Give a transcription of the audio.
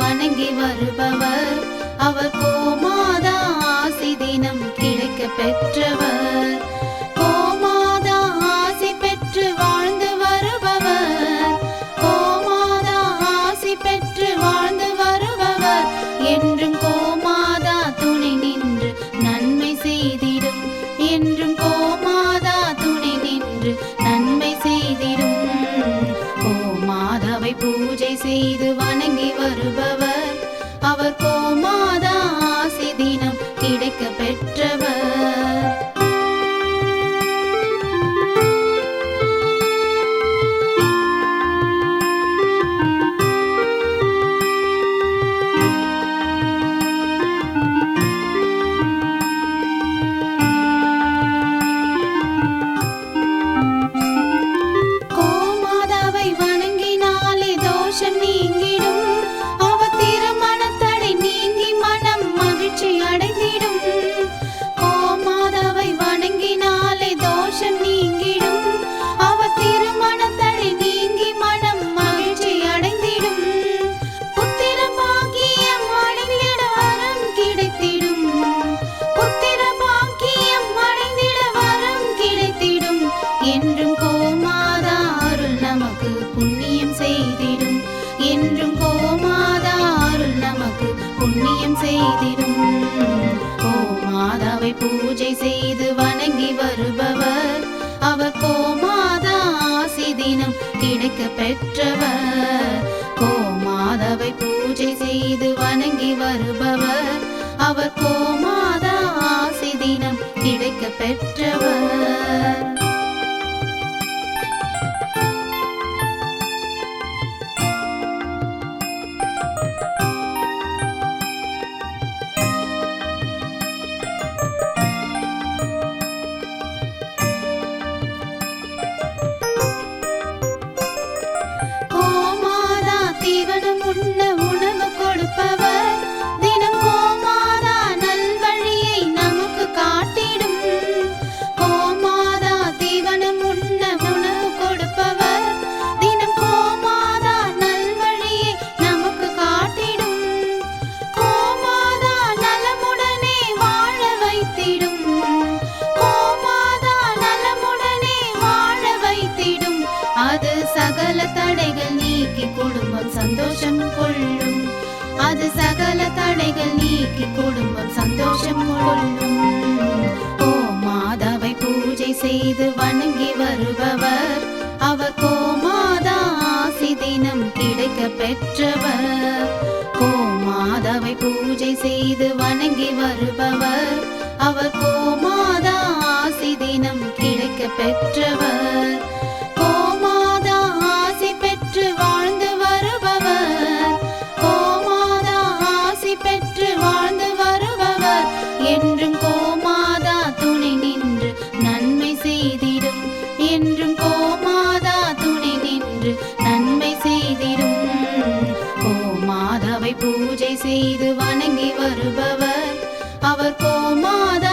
வணங்கி வருபவர். அவர் கோமாதா ஆசி தினம் கிடைக்க பெற்றவர். கோமாதா ஆசி பெற்று வாழ்ந்து வருபவர். கோமாதா ஆசி பெற்று வாழ்ந்து வருபவர். என்றும் கோமாதா துணை நின்று நன்மை செய்திடும். என்றும் கோமாதா துணை நின்று நன்மை செய்திடும். கோமாதாவை பூஜை செய்து வணங்கி வருபவர். அவர் கோமாதா ஆசி தினம் கிடைக்க பெற்றவர். கோமாதாவை வணங்கினாலே தோஷம் நீங்கிடும். அவர் திருமணத்தடை நீங்கி மனம் மகிழ்ச்சி அடைந்திடும். கோமாதாவை வணங்கினாலே தோஷம் நீங்கிடும். அவர் திருமணத்தடை நீங்கி மனம் மகிழ்ச்சி அடைந்திடும். புத்திர பாக்கியம் அடைந்திட வரம் கிடைத்திடும். புத்திர பாக்கியம் அடைந்திட வரம் கிடைத்திடும். என்றும் கோமாதா அருள் நமக்கு புண்ணியம் செய்திடும். என்றும் கோமாதா அருள் நமக்கு புண்ணியம் செய்திடும். கோமாதாவை பூஜை செய்து வணங்கி வருபவர். அவர் கோமாதா ஆசி தினம் கிடைக்க பெற்றவர். கோமாதாவை பூஜை செய்து வணங்கி வருபவர். அவர் கோமாதா ஆசி தினம் கிடைக்க பெற்றவர். கோமாதா தீவனம் உண்ண உணவு கொடுப்பவர். தினம் கோமாதா நல்வழியை நமக்கு காட்டிடும். கோமாதா தீவனம் உண்ண உணவு கொடுப்பவர். தினம் கோமாதா நல்வழியை நமக்கு காட்டிடும். கோமாதா நலமுடனே வாழ வைத்திடும். கோமாதா நலமுடனே வாழ வைத்திடும். அது சகல தடைகள் நீக்கி குடும்பம் சந்தோஷம் கொள்ளும். அது சகல தடைகள் நீக்கி குடும்பம் சந்தோஷம் கொள்ளும். கோமாதாவை பூஜை செய்து வணங்கி வருபவர். அவர் கோமாதா ஆசி தினம் கிடைக்க பெற்றவர். கோமாதாவை பூஜை செய்து வணங்கி வருபவர். அவர் கோமாதா ஆசி தினம் கிடைக்க பெற்றவர். கோமாதா ஆசி பெற்று வாழ்ந்து வருபவர். கோமாதா ஆசி பெற்று வாழ்ந்து வருபவர். என்றும் கோமாதா துணை நின்று நன்மை செய்திடும். என்றும் கோமாதா துணை நின்று நன்மை செய்திடும். கோமாதாவை பூஜை செய்து வணங்கி வருபவர். அவர் கோமாதா